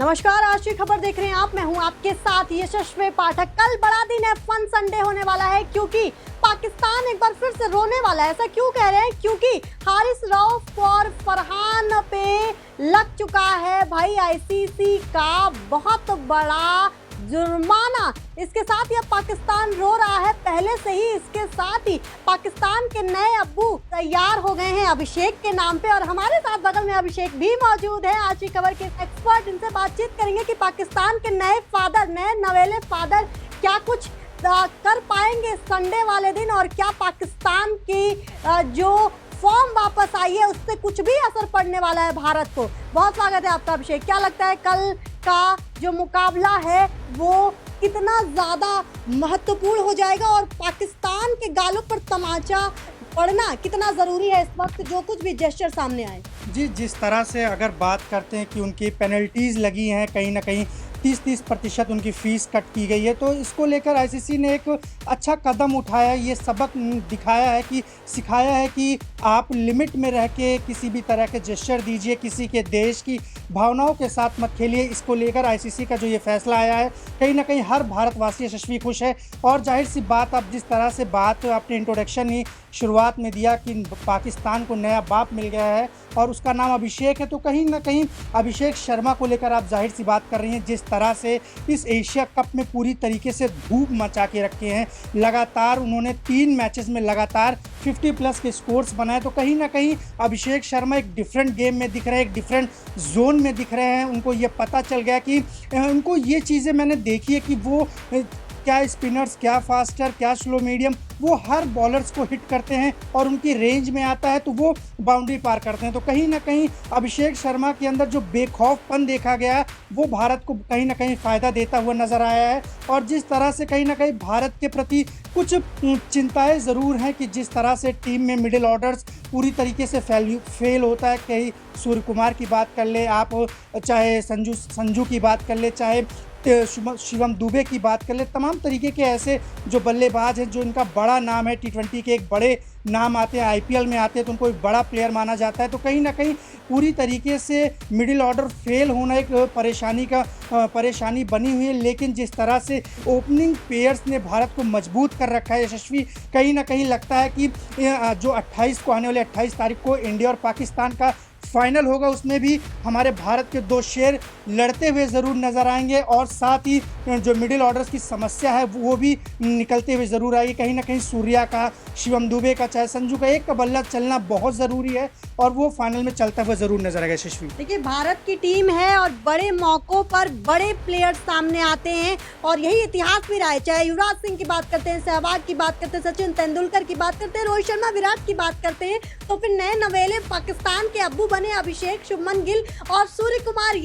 नमस्कार, आज की खबर देख रहे हैं आप। मैं हूं आपके साथ यशस्वी पाठक। कल बड़ा दिन है, फन संडे होने वाला है क्योंकि पाकिस्तान एक बार फिर से रोने वाला है। ऐसा क्यों कह रहे हैं? क्योंकि हारिस रऊफ और फरहान पे लग चुका है भाई आईसीसी का बहुत बड़ा जुर्माना। इसके साथ ही अब पाकिस्तान रो रहा है। पहले से ही इसके साथ ही पाकिस्तान के नए अब्बू तैयार हो गए हैं अभिषेक के नाम पे, और हमारे साथ बगल में अभिषेक भी मौजूद है, आज की खबर के एक्सपर्ट। इनसे बातचीत करेंगे कि पाकिस्तान के नए फादर, नए नवेले फादर क्या कुछ कर पाएंगे संडे वाले दिन, और क्या पाकिस्तान की जो फॉर्म वापस आई है उससे कुछ भी असर पड़ने वाला है भारत को। बहुत स्वागत है आपका अभिषेक। क्या लगता है कल का जो मुकाबला है वो कितना ज्यादा महत्वपूर्ण हो जाएगा, और पाकिस्तान के गालों पर तमाचा पड़ना कितना जरूरी है इस वक्त, जो कुछ भी जेस्चर सामने आए? जी, जिस तरह से अगर बात करते हैं कि उनकी पेनल्टीज़ लगी हैं, कहीं ना कहीं 30% उनकी फ़ीस कट की गई है, तो इसको लेकर आईसीसी ने एक अच्छा कदम उठाया। ये सबक दिखाया है कि सिखाया है कि आप लिमिट में रह के किसी भी तरह के जेस्चर दीजिए, किसी के देश की भावनाओं के साथ मत खेलिए। इसको लेकर आईसीसी का जो ये फैसला आया है, कहीं ना कहीं हर भारतवासी यशस्वी खुश है। और जाहिर सी बात, आप जिस तरह से बात अपने इंट्रोडक्शन ही शुरुआत में दिया कि पाकिस्तान को नया बाप मिल गया है और उसका नाम अभिषेक है, तो कहीं ना कहीं अभिषेक शर्मा को लेकर आप जाहिर सी बात कर रही हैं। जिस तरह से इस एशिया कप में पूरी तरीके से धूप मचा के रखे हैं, लगातार उन्होंने 3 मैचेस में लगातार 50+ के स्कोर्स बनाए, तो कहीं ना कहीं अभिषेक शर्मा एक डिफरेंट गेम में दिख रहे हैं, एक डिफरेंट जोन में दिख रहे हैं। उनको ये पता चल गया कि उनको ये चीज़ें मैंने देखी है कि वो क्या स्पिनर्स, क्या फास्टर, क्या स्लो मीडियम, वो हर बॉलर्स को हिट करते हैं और उनकी रेंज में आता है तो वो बाउंड्री पार करते हैं। तो कहीं ना कहीं अभिषेक शर्मा के अंदर जो बेखौफपन देखा गया है वो भारत को कहीं ना कहीं फ़ायदा देता हुआ नज़र आया है। और जिस तरह से कहीं ना कहीं भारत के प्रति कुछ चिंताएं ज़रूर हैं कि जिस तरह से टीम में मिडिल ऑर्डर्स पूरी तरीके से फेल होता है। कहीं सूर्य कुमार की बात कर ले आप, चाहे संजू की बात कर ले, चाहे शिवम दुबे की बात कर ले, तमाम तरीके के ऐसे जो बल्लेबाज हैं, जो इनका बड़ा नाम है, टी20 के एक बड़े नाम आते हैं, आईपीएल में आते हैं, तो उनको एक बड़ा प्लेयर माना जाता है। तो कहीं ना कहीं पूरी तरीके से मिडिल ऑर्डर फेल होना एक परेशानी बनी हुई है। लेकिन जिस तरह से ओपनिंग पेयर्स ने भारत को मजबूत कर रखा है यशस्वी, कहीं ना कहीं लगता है कि जो 28 को आने वाले 28 तारीख को इंडिया और पाकिस्तान का फाइनल होगा, उसमें भी हमारे भारत के 2 शेर लड़ते हुए ज़रूर नज़र आएंगे, और साथ ही जो मिडिल ऑर्डर्स की समस्या है वो भी निकलते हुए ज़रूर आएगी। कहीं ना कहीं सूर्या का, शिवम दुबे का, चाहे संजू का, एक का बल्ला चलना बहुत ज़रूरी है और वो फाइनल में चलता हुआ ज़रूर नजर आएगा। यशस्वी, देखिए, भारत की टीम है और बड़े मौक़ों पर बड़े प्लेयर्स सामने आते हैं, और यही इतिहास भी रहा है। चाहे युवराज सिंह की बात करते हैं, सहवाग की बात करते हैं, सचिन तेंदुलकर की बात करते हैं, रोहित शर्मा, विराट की बात करते हैं, तो फिर नए नवेले पाकिस्तान के अब्बू बने अभिषेक, शुभमन गिल और सूर्य कुमार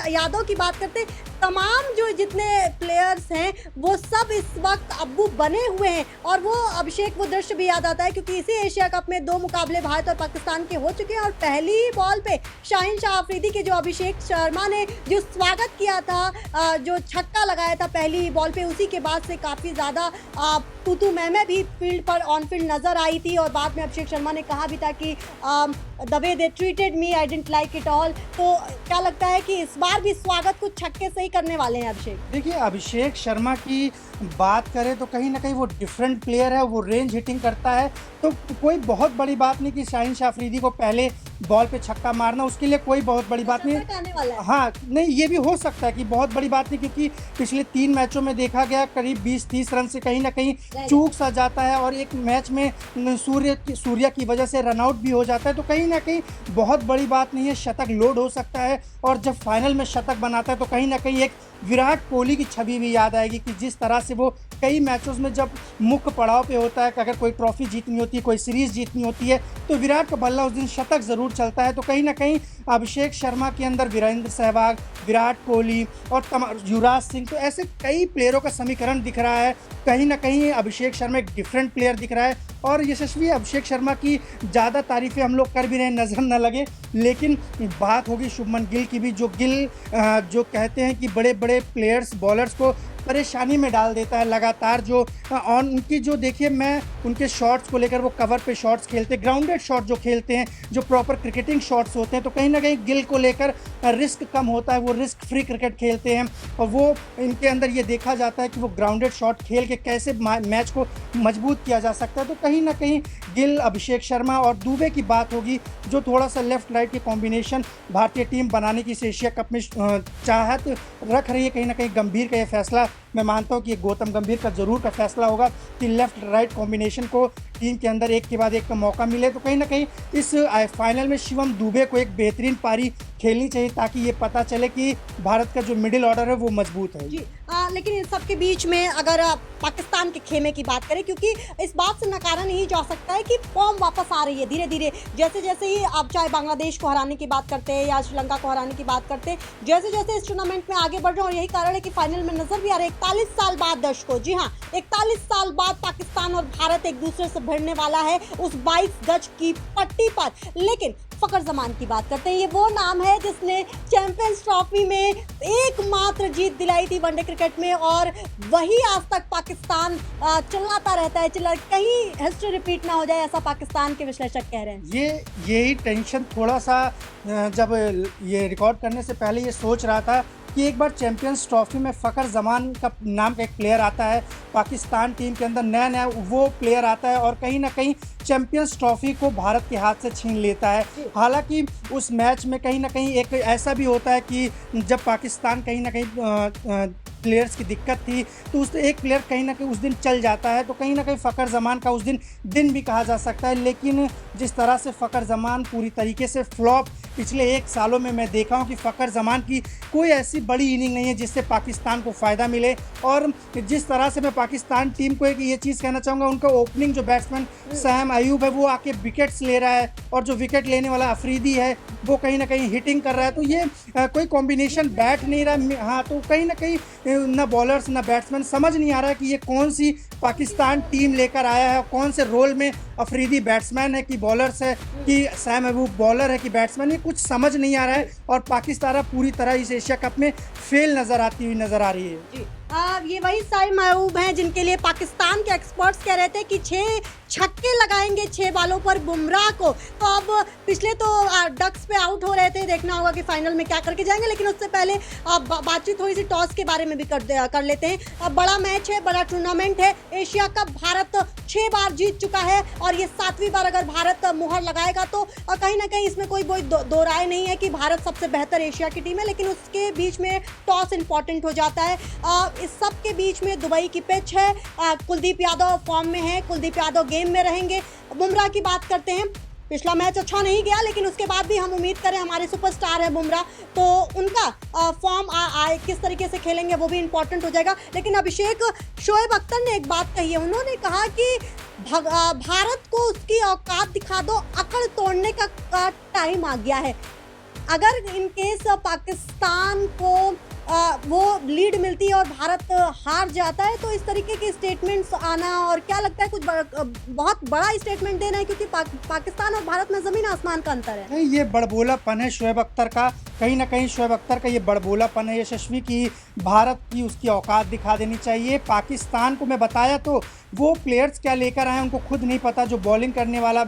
यादव की बात करते हैं। तमाम जो जितने प्लेयर्स हैं वो सब इस वक्त अब्बू बने हुए हैं, और वो अभिषेक वो दृश्य भी याद आता है क्योंकि इसी एशिया कप में 2 मुकाबले भारत और पाकिस्तान के हो चुके हैं, और पहली ही बॉल पे शाहीन शाह अफरीदी के जो अभिषेक शर्मा ने जो स्वागत किया था, जो छक्का लगाया था पहली बॉल पे, उसी के बाद से काफ़ी ज़्यादा तू मैं भी फील्ड पर ऑन फील्ड नजर आई थी। और बाद में अभिषेक शर्मा ने कहा भी था कि the way they treated me I didn't like it all. तो क्या लगता है कि इस बार भी स्वागत कुछ छक्के से ही करने वाले हैं अभिषेक? देखिए, अभिषेक शर्मा की बात करें तो कहीं ना कहीं वो डिफरेंट प्लेयर है, वो रेंज हिटिंग करता है, तो कोई बहुत बड़ी बात नहीं कि शाहीन शाह अफरीदी को पहले बॉल पे छक्का मारना, उसके लिए कोई बहुत बड़ी बात नहीं। हाँ, नहीं, ये भी हो सकता है कि बहुत बड़ी बात नहीं, क्योंकि पिछले 3 मैचों में देखा गया करीब 20-30 रन से कहीं ना कहीं चूक सा जाता है, और एक मैच में सूर्या की वजह से रनआउट भी हो जाता है। तो कहीं ना कहीं बहुत बड़ी बात नहीं है, शतक लोड हो सकता है, और जब फाइनल में शतक बनाता है तो कहीं ना कहीं एक विराट कोहली की छवि भी याद आएगी कि जिस तरह से वो कई मैचों में जब मुख्य पड़ाव पे होता है कि अगर कोई ट्रॉफी जीतनी होती है, कोई सीरीज़ जीतनी होती है, तो विराट का बल्ला उस दिन शतक ज़रूर चलता है। तो कहीं ना कहीं अभिषेक शर्मा के अंदर वीरेंद्र सहवाग, विराट कोहली और युवराज सिंह, तो ऐसे कई प्लेयरों का समीकरण दिख रहा है। कहीं ना कहीं अभिषेक शर्मा एक डिफरेंट प्लेयर दिख रहा है। और यशस्वी, अभिषेक शर्मा की ज़्यादा तारीफ़ें हम लोग कर भी रहे हैं, नज़र न लगे, लेकिन बात होगी शुभमन गिल की भी, जो कहते हैं कि बड़े बड़े प्लेयर्स, बॉलर्स को परेशानी में डाल देता है लगातार। जो ऑन उनकी जो देखिए, मैं उनके शॉट्स को लेकर, वो कवर पे शॉट्स खेलते, ग्राउंडेड शॉट जो खेलते हैं, जो प्रॉपर क्रिकेटिंग शॉट्स होते हैं, तो कहीं ना कहीं गिल को लेकर रिस्क कम होता है, वो रिस्क फ्री क्रिकेट खेलते हैं। और वो इनके अंदर ये देखा जाता है कि वो ग्राउंडेड शॉट खेल के कैसे मैच को मजबूत किया जा सकता है। तो कहीं ना कहीं गिल, अभिषेक शर्मा और दुबे की बात होगी, जो थोड़ा सा लेफ्ट राइट की कॉम्बिनेशन भारतीय टीम बनाने की इस एशिया कप में चाहत रख रही है। कहीं ना कहीं गंभीर का ये फैसला, मैं मानता हूँ कि गौतम गंभीर का ज़रूर का फैसला होगा कि लेफ्ट राइट कॉम्बिनेशन को टीम के अंदर एक के बाद एक का मौका मिले। तो कहीं ना कहीं इस फाइनल में शिवम दुबे को एक बेहतरीन पारी खेलनी चाहिए, ताकि ये पता चले कि भारत का जो मिडिल ऑर्डर है वो मजबूत है। जी लेकिन इन सब के बीच में अगर पाकिस्तान के खेमे की बात करें, क्योंकि इस बात से नकारा नहीं जा सकता है कि फॉर्म वापस आ रही है धीरे धीरे। जैसे जैसे ही आप चाहे बांग्लादेश को हराने की बात करते हैं या श्रीलंका को हराने की बात करते हैं, जैसे जैसे इस टूर्नामेंट में आगे बढ़ रहे हैं, और यही कारण है कि फाइनल में नजर भी आ रहे हैं 41 साल बाद दर्शकों, जी हाँ 41 साल बाद पाकिस्तान और भारत एक दूसरे से भिड़ने वाला है उस 22 गज की पट्टी पर। लेकिन फखर जमान की बात करते हैं, ये वो नाम है जिसने चैंपियंस ट्रॉफी में एकमात्र जीत दिलाई थी वनडे क्रिकेट में, और वही आज तक पाकिस्तान चिल्लाता रहता है, कहीं हिस्ट्री रिपीट ना हो जाए, ऐसा पाकिस्तान के विश्लेषक कह रहे हैं। यही टेंशन थोड़ा सा जब ये रिकॉर्ड करने से पहले ये सोच रहा था कि एक बार चैंपियंस ट्रॉफी में फ़खर जमान का नाम का एक प्लेयर आता है पाकिस्तान टीम के अंदर, नया नया वो प्लेयर आता है और कहीं ना कहीं चैंपियंस ट्रॉफी को भारत के हाथ से छीन लेता है। हालांकि उस मैच में कहीं ना कहीं एक ऐसा भी होता है कि जब पाकिस्तान कहीं ना कहीं प्लेयर्स की दिक्कत थी, तो उस एक प्लेयर कहीं ना कहीं उस दिन चल जाता है, तो कहीं ना कहीं फ़खर जमान का उस दिन भी कहा जा सकता है। लेकिन जिस तरह से फ़खर जमान पूरी तरीके से फ्लॉप पिछले 1 सालों में मैं देखा हूं कि फ़खर जमान की कोई ऐसी बड़ी इनिंग नहीं है जिससे पाकिस्तान को फ़ायदा मिले। और जिस तरह से मैं पाकिस्तान टीम को एक ये चीज़ कहना चाहूँगा, उनका ओपनिंग जो बैट्समैन सैम अयूब है वो आके विकेट्स ले रहा है, और जो विकेट लेने वाला अफरीदी है वो कहीं ना कहीं हिटिंग कर रहा है, तो ये कोई कॉम्बिनेशन बैठ नहीं रहा। हाँ, तो कहीं ना कहीं ना बॉलर्स ना बैट्समैन समझ नहीं आ रहा है कि ये कौन सी पाकिस्तान टीम लेकर आया है, कौन से रोल में अफरीदी बैट्समैन है कि बॉलर्स है कि सैम अयूब बॉलर है कि बैट्समैन, ये कुछ समझ नहीं आ रहा है। और पाकिस्तान पूरी तरह इस एशिया कप में फेल नज़र आ रही है। जी ये वही सैम अयूब हैं जिनके लिए पाकिस्तान के एक्सपर्ट्स कह रहे थे कि 6 छक्के लगाएंगे 6 बालों पर बुमराह को। तो अब पिछले तो डक्स पे आउट हो रहे थे, देखना होगा कि फाइनल में क्या करके जाएंगे। लेकिन उससे पहले बातचीत थोड़ी सी टॉस के बारे में भी कर लेते हैं। अब बड़ा मैच है, बड़ा टूर्नामेंट है, एशिया कप भारत 6 बार जीत चुका है, और ये 7वीं बार अगर भारत मुहर लगाएगा तो कहीं ना कहीं इसमें कोई दो राय नहीं है कि भारत सबसे बेहतर एशिया की टीम है। लेकिन उसके बीच में टॉस इंपॉर्टेंट हो जाता है। इस सब के बीच में दुबई की पिच है, कुलदीप यादव फॉर्म में है, कुलदीप यादव गेम में रहेंगे। बुमराह की बात करते हैं, पिछला मैच अच्छा नहीं गया, लेकिन उसके बाद भी हम उम्मीद करें, हमारे सुपरस्टार है बुमराह, तो उनका फॉर्म किस तरीके से खेलेंगे वो भी इंपॉर्टेंट हो जाएगा। लेकिन अभिषेक, शोएब अख्तर ने एक बात कही है, उन्होंने कहा कि भारत को उसकी औकात दिखा दो, अकड़ तोड़ने का टाइम आ गया है। अगर इन केस पाकिस्तान को वो लीड मिलती है और भारत हार जाता है, तो इस तरीके के स्टेटमेंट्स आना, और क्या लगता है कुछ बहुत बड़ा स्टेटमेंट देना है, क्योंकि पाकिस्तान और भारत में ज़मीन आसमान का अंतर है। नहीं, ये बड़बोलापन है शोएब अख्तर का, कहीं ना कहीं शोएब अख्तर का ये बड़बोलापन है यशस्वी की भारत की उसकी औकात दिखा देनी चाहिए। पाकिस्तान को मैं बताया तो वो प्लेयर्स क्या लेकर आए हैं उनको खुद नहीं पता, जो बॉलिंग करने वाला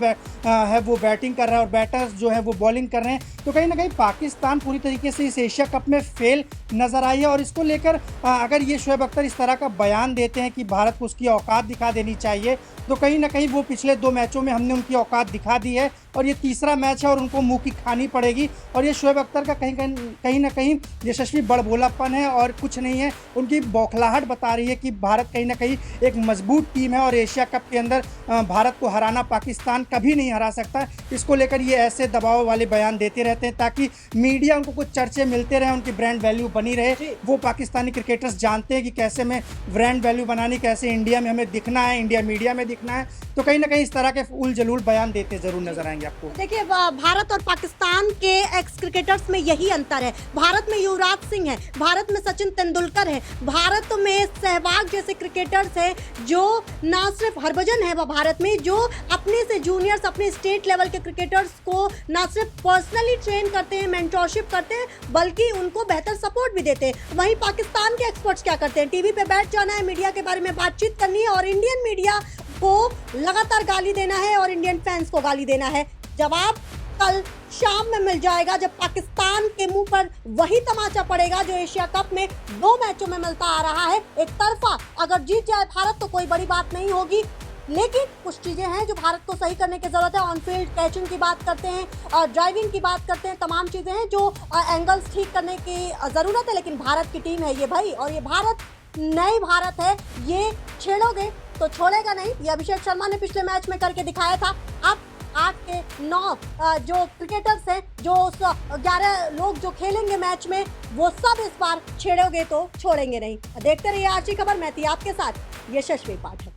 है वो बैटिंग कर रहा है और बैटर्स जो है वो बॉलिंग कर रहे हैं। तो कहीं ना कहीं पाकिस्तान पूरी तरीके से इस एशिया कप में फेल नज़र आई है। और इसको लेकर अगर ये शोएब अख्तर इस तरह का बयान देते हैं कि भारत को उसकी औकात दिखा देनी चाहिए, तो कहीं ना कहीं वो पिछले 2 मैचों में हमने उनकी औकात दिखा दी है, और ये तीसरा मैच है और उनको मुंह की खानी पड़ेगी। और ये शोएब अख्तर का कहीं ना कहीं यशस्वी बड़बोलापन है और कुछ नहीं है। उनकी बौखलाहट बता रही है कि भारत कहीं ना कहीं एक मजबूत टीम है, और एशिया कप के अंदर भारत को हराना पाकिस्तान कभी नहीं हरा सकता। इसको लेकर ये ऐसे दबाव वाले बयान देते रहते हैं ताकि मीडिया उनको कुछ चर्चे मिलते रहे, उनकी ब्रांड वैल्यू बनी रहे। वो पाकिस्तानी क्रिकेटर्स जानते हैं कि कैसे में ब्रांड वैल्यू बनानी, कैसे इंडिया में हमें दिखना है, इंडिया मीडिया में दिखना है। तो कहीं ना कहीं इस तरह के उल जलूल बयान देते जरूर नजर आएंगे आपको। देखिए, भारत और पाकिस्तान के एक्स क्रिकेटर्स में यही अंतर है। भारत में युवराज सिंह है, भारत में सचिन तेंदुलकर है, भारत में सहवाग जैसे क्रिकेटर्स हैं जो ना सिर्फ हरभजन है वह भारत में जो अपने से जूनियर्स, अपने स्टेट लेवल के क्रिकेटर्स को ना सिर्फ पर्सनली ट्रेन करते हैं, मेंटरशिप करते हैं, बल्कि उनको बेहतर सपोर्ट भी देते हैं। वहीं पाकिस्तान के एक्सपर्ट्स क्या करते हैं? टीवी पे बैठ जाना है, मीडिया के बारे में बातचीत करनी है और इंडियन मीडिया को लगातार गाली देना है और इंडियन फैंस को गाली देना है। जवाब कल शाम में मिल जाएगा, जब पाकिस्तान के मुंह पर वही तमाचा पड़ेगा जो एशिया कप में 2 मैचों में मिलता आ रहा है। एक तरफा अगर जीत जाए भारत तो कोई बड़ी बात नहीं होगी, लेकिन कुछ चीजें हैं जो भारत को सही करने की जरूरत है। ऑन फील्ड कैचिंग की बात करते हैं और ड्राइविंग की बात करते हैं, तमाम चीजें हैं जो एंगल्स ठीक करने की जरूरत है। लेकिन भारत की टीम है ये भाई, और ये भारत नई भारत है, ये छेड़ोगे तो छोड़ेगा नहीं। ये अभिषेक शर्मा ने पिछले मैच में करके दिखाया था। अब 8 के 9 जो क्रिकेटर्स हैं, जो 11 लोग जो खेलेंगे मैच में, वो सब इस बार छेड़ोगे तो छोड़ेंगे नहीं। देखते रहिए आज की खबर। मैं थी आपके साथ यशस्वी पाठक।